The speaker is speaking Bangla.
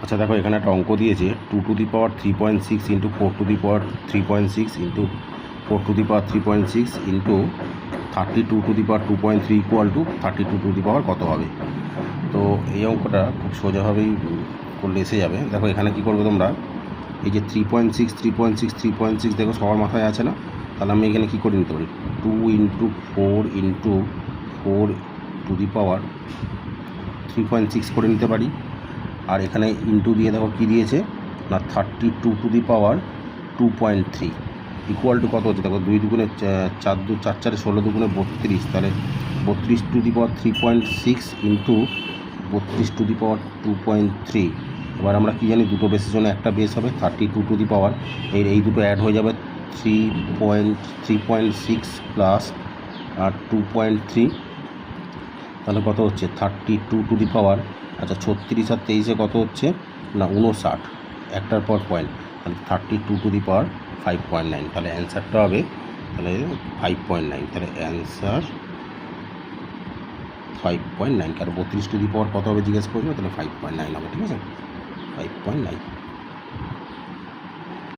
আচ্ছা দেখো, এখানে একটা অঙ্ক দিয়েছে 2^3.6 into 4^3.6 into 4^3.6 into 32^2.3 equal to 32 কত হবে। তো এই অঙ্কটা খুব সোজাভাবেই করলে এসে যাবে। দেখো এখানে কি করবে তোমরা, এই যে 3.6 দেখো সবার মাথায় আছে না, তাহলে আমি এখানে কী করে নিতে পারি, 2 ইন্টু 4 ইন্টু 4^3.6 করে নিতে পারি। আর এখানে ইন্টু দিয়ে দেখো কী দিয়েছে না 32^2.3 ইকুয়াল টু কত হচ্ছে, দেখো 2 দুগুণে 4 4 16 দুগুণে 32, তাহলে 32^3.6 ইন্টু 32^2.3। এবার আমরা কী জানি, দুটো বেসের জন্য একটা বেস হবে 32 এই দুটো অ্যাড হয়ে যাবে 3.6 প্লাস 2.3, তাহলে কত হচ্ছে 32, আচ্ছা 36 আর 23 কত হচ্ছে না 59, একটার পর পয়েন্ট, তাহলে 32^5.9, তাহলে অ্যান্সারটা হবে তাহলে 5.9, তাহলে অ্যান্সার 5.9। কারণ 32 কত হবে জিজ্ঞেস করবে, তাহলে 5.9 হবে, ঠিক আছে 5.9।